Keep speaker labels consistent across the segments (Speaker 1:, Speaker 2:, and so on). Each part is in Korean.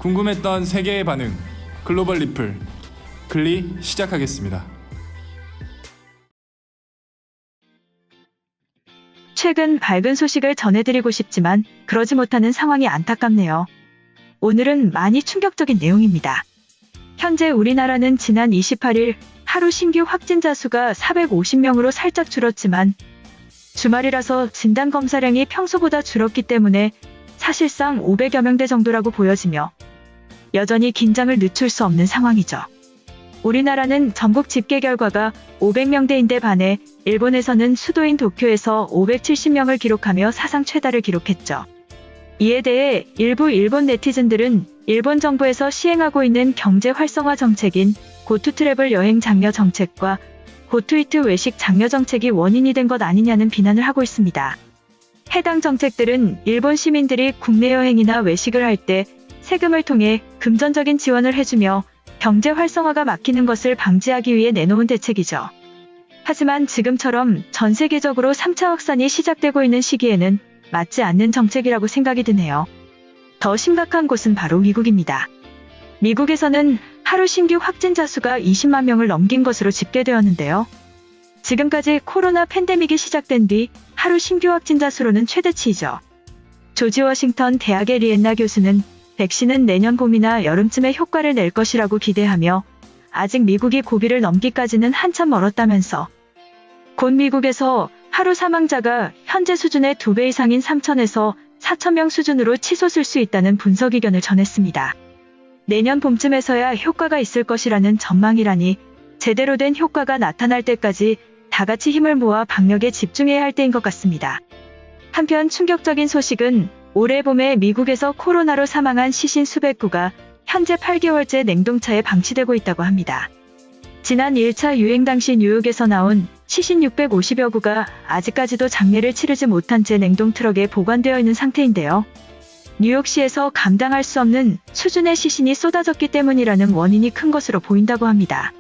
Speaker 1: 궁금했던 세계의 반응, 글로벌 리플, 글리 시작하겠습니다.
Speaker 2: 최근 밝은 소식을 전해드리고 싶지만 그러지 못하는 상황이 안타깝네요. 오늘은 많이 충격적인 내용입니다. 현재 우리나라는 지난 28일 하루 신규 확진자 수가 450명으로 살짝 줄었지만 주말이라서 진단검사량이 평소보다 줄었기 때문에 사실상 500여 명대 정도라고 보여지며 여전히 긴장을 늦출 수 없는 상황이죠. 우리나라는 전국 집계 결과가 500명대인데 반해 일본에서는 수도인 도쿄에서 570명을 기록하며 사상 최다를 기록했죠. 이에 대해 일부 일본 네티즌들은 일본 정부에서 시행하고 있는 경제 활성화 정책인 고투 트래블 여행 장려 정책과 고투이트 외식 장려 정책이 원인이 된 것 아니냐는 비난을 하고 있습니다. 해당 정책들은 일본 시민들이 국내 여행이나 외식을 할 때 세금을 통해 금전적인 지원을 해주며 경제 활성화가 막히는 것을 방지하기 위해 내놓은 대책이죠. 하지만 지금처럼 전 세계적으로 3차 확산이 시작되고 있는 시기에는 맞지 않는 정책이라고 생각이 드네요. 더 심각한 곳은 바로 미국입니다. 미국에서는 하루 신규 확진자 수가 20만 명을 넘긴 것으로 집계되었는데요. 지금까지 코로나 팬데믹이 시작된 뒤 하루 신규 확진자 수로는 최대치이죠. 조지 워싱턴 대학의 리엔나 교수는 백신은 내년 봄이나 여름쯤에 효과를 낼 것이라고 기대하며 아직 미국이 고비를 넘기까지는 한참 멀었다면서 곧 미국에서 하루 사망자가 현재 수준의 2배 이상인 3,000에서 4,000명 수준으로 치솟을 수 있다는 분석 의견을 전했습니다. 내년 봄쯤에서야 효과가 있을 것이라는 전망이라니 제대로 된 효과가 나타날 때까지 다 같이 힘을 모아 방역에 집중해야 할 때인 것 같습니다. 한편 충격적인 소식은 올해 봄에 미국에서 코로나로 사망한 시신 수백 구가 현재 8개월째 냉동차에 방치되고 있다고 합니다. 지난 1차 유행 당시 뉴욕에서 나온 시신 650여 구가 아직까지도 장례를 치르지 못한 채 냉동 트럭에 보관되어 있는 상태인데요. 뉴욕시에서 감당할 수 없는 수준의 시신이 쏟아졌기 때문이라는 원인이 큰 것으로 보인다고 합니다.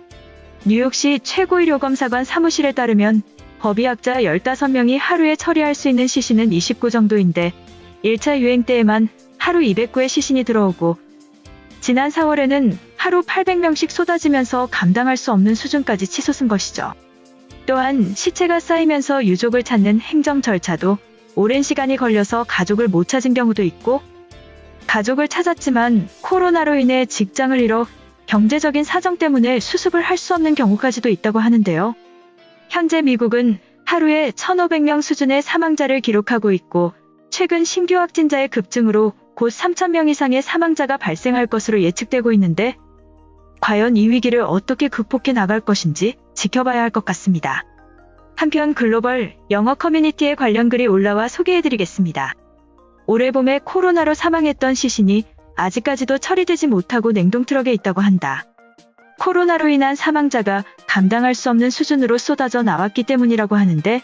Speaker 2: 뉴욕시 최고의료검사관 사무실에 따르면 법의학자 15명이 하루에 처리할 수 있는 시신은 20구 정도인데 1차 유행 때에만 하루 200구의 시신이 들어오고 지난 4월에는 하루 800명씩 쏟아지면서 감당할 수 없는 수준까지 치솟은 것이죠. 또한 시체가 쌓이면서 유족을 찾는 행정 절차도 오랜 시간이 걸려서 가족을 못 찾은 경우도 있고 가족을 찾았지만 코로나로 인해 직장을 잃어 경제적인 사정 때문에 수습을 할 수 없는 경우까지도 있다고 하는데요. 현재 미국은 하루에 1,500명 수준의 사망자를 기록하고 있고 최근 신규 확진자의 급증으로 곧 3,000명 이상의 사망자가 발생할 것으로 예측되고 있는데 과연 이 위기를 어떻게 극복해 나갈 것인지 지켜봐야 할 것 같습니다. 한편 글로벌 영어 커뮤니티에 관련 글이 올라와 소개해드리겠습니다. 올해 봄에 코로나로 사망했던 시신이 아직까지도 처리되지 못하고 냉동트럭에 있다고 한다. 코로나로 인한 사망자가 감당할 수 없는 수준으로 쏟아져 나왔기 때문이라고 하는데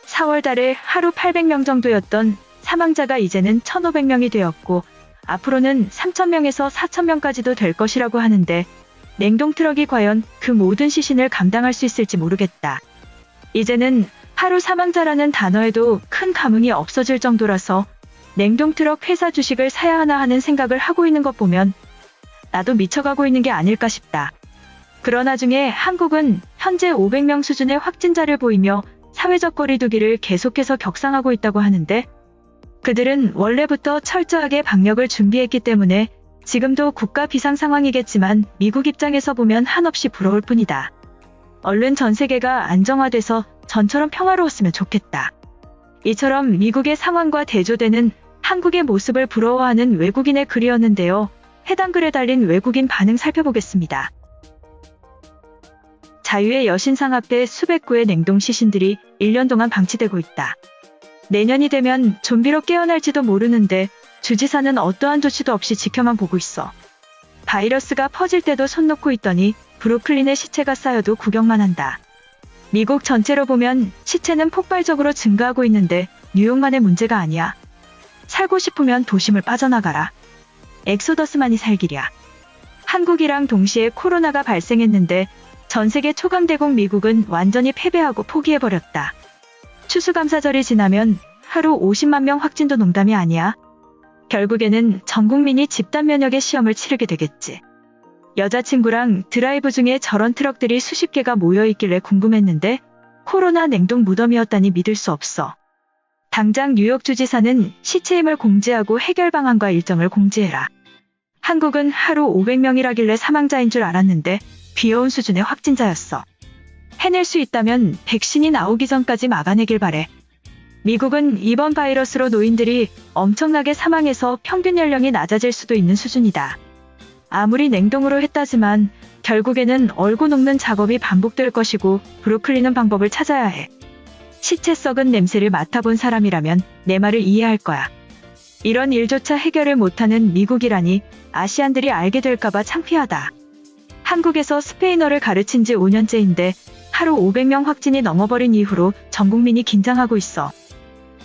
Speaker 2: 4월 달에 하루 800명 정도였던 사망자가 이제는 1,500명이 되었고 앞으로는 3,000명에서 4,000명까지도 될 것이라고 하는데 냉동트럭이 과연 그 모든 시신을 감당할 수 있을지 모르겠다. 이제는 하루 사망자라는 단어에도 큰 감흥이 없어질 정도라서 냉동트럭 회사 주식을 사야 하나 하는 생각을 하고 있는 것 보면 나도 미쳐가고 있는 게 아닐까 싶다. 그러나 중에 한국은 현재 500명 수준의 확진자를 보이며 사회적 거리두기를 계속해서 격상하고 있다고 하는데 그들은 원래부터 철저하게 방역을 준비했기 때문에 지금도 국가 비상 상황이겠지만 미국 입장에서 보면 한없이 부러울 뿐이다. 얼른 전 세계가 안정화돼서 전처럼 평화로웠으면 좋겠다. 이처럼 미국의 상황과 대조되는 한국의 모습을 부러워하는 외국인의 글이었는데요. 해당 글에 달린 외국인 반응 살펴보겠습니다. 자유의 여신상 앞에 수백 구의 냉동 시신들이 1년 동안 방치되고 있다. 내년이 되면 좀비로 깨어날지도 모르는데 주지사는 어떠한 조치도 없이 지켜만 보고 있어. 바이러스가 퍼질 때도 손 놓고 있더니 브루클린에 시체가 쌓여도 구경만 한다. 미국 전체로 보면 시체는 폭발적으로 증가하고 있는데 뉴욕만의 문제가 아니야. 살고 싶으면 도심을 빠져나가라. 엑소더스만이 살 길이야. 한국이랑 동시에 코로나가 발생했는데 전 세계 초강대국 미국은 완전히 패배하고 포기해버렸다. 추수감사절이 지나면 하루 50만 명 확진도 농담이 아니야. 결국에는 전 국민이 집단 면역의 시험을 치르게 되겠지. 여자친구랑 드라이브 중에 저런 트럭들이 수십 개가 모여있길래 궁금했는데 코로나 냉동 무덤이었다니 믿을 수 없어. 당장 뉴욕 주지사는 시체임을 공지하고 해결 방안과 일정을 공지해라. 한국은 하루 500명이라길래 사망자인 줄 알았는데 귀여운 수준의 확진자였어. 해낼 수 있다면 백신이 나오기 전까지 막아내길 바래. 미국은 이번 바이러스로 노인들이 엄청나게 사망해서 평균 연령이 낮아질 수도 있는 수준이다. 아무리 냉동으로 했다지만 결국에는 얼고 녹는 작업이 반복될 것이고 브루클린은 방법을 찾아야 해. 시체 썩은 냄새를 맡아본 사람이라면 내 말을 이해할 거야. 이런 일조차 해결을 못하는 미국이라니 아시안들이 알게 될까봐 창피하다. 한국에서 스페인어를 가르친 지 5년째인데 하루 500명 확진이 넘어버린 이후로 전 국민이 긴장하고 있어.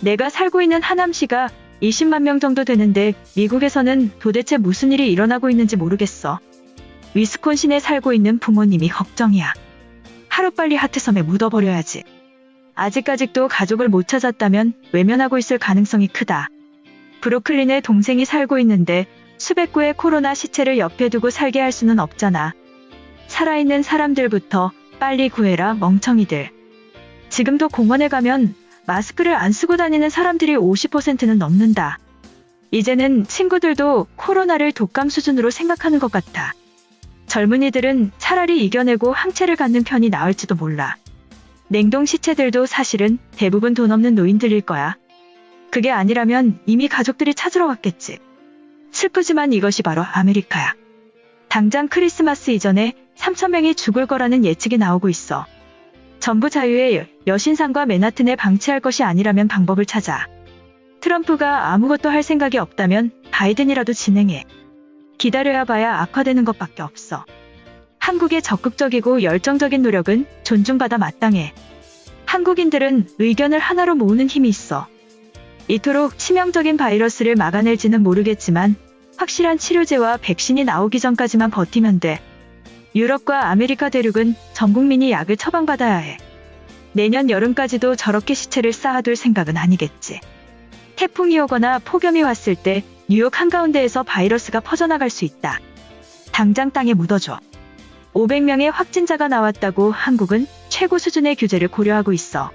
Speaker 2: 내가 살고 있는 하남시가 20만 명 정도 되는데 미국에서는 도대체 무슨 일이 일어나고 있는지 모르겠어. 위스콘신에 살고 있는 부모님이 걱정이야. 하루빨리 하트섬에 묻어버려야지. 아직까지도 가족을 못 찾았다면 외면하고 있을 가능성이 크다. 브루클린에 동생이 살고 있는데 수백 구의 코로나 시체를 옆에 두고 살게 할 수는 없잖아. 살아있는 사람들부터 빨리 구해라, 멍청이들. 지금도 공원에 가면 마스크를 안 쓰고 다니는 사람들이 50%는 넘는다. 이제는 친구들도 코로나를 독감 수준으로 생각하는 것 같아. 젊은이들은 차라리 이겨내고 항체를 갖는 편이 나을지도 몰라. 냉동 시체들도 사실은 대부분 돈 없는 노인들일 거야. 그게 아니라면 이미 가족들이 찾으러 갔겠지. 슬프지만 이것이 바로 아메리카야. 당장 크리스마스 이전에 3,000명이 죽을 거라는 예측이 나오고 있어. 전부 자유의 여신상과 맨하튼에 방치할 것이 아니라면 방법을 찾아. 트럼프가 아무것도 할 생각이 없다면 바이든이라도 진행해. 기다려야 봐야 악화되는 것밖에 없어. 한국의 적극적이고 열정적인 노력은 존중받아 마땅해. 한국인들은 의견을 하나로 모으는 힘이 있어. 이토록 치명적인 바이러스를 막아낼지는 모르겠지만 확실한 치료제와 백신이 나오기 전까지만 버티면 돼. 유럽과 아메리카 대륙은 전 국민이 약을 처방받아야 해. 내년 여름까지도 저렇게 시체를 쌓아둘 생각은 아니겠지. 태풍이 오거나 폭염이 왔을 때 뉴욕 한가운데에서 바이러스가 퍼져나갈 수 있다. 당장 땅에 묻어줘. 500명의 확진자가 나왔다고 한국은 최고 수준의 규제를 고려하고 있어.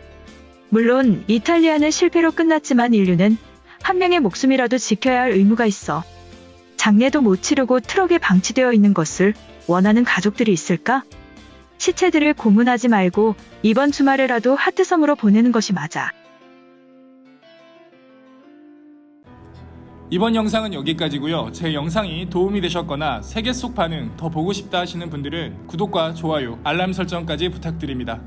Speaker 2: 물론 이탈리아는 실패로 끝났지만 인류는 한 명의 목숨이라도 지켜야 할 의무가 있어. 장례도 못 치르고 트럭에 방치되어 있는 것을 원하는 가족들이 있을까? 시체들을 고문하지 말고 이번 주말에라도 하트섬으로 보내는 것이 맞아.
Speaker 1: 이번 영상은 여기까지고요. 제 영상이 도움이 되셨거나 세계 속 반응 더 보고 싶다 하시는 분들은 구독과 좋아요, 알람 설정까지 부탁드립니다.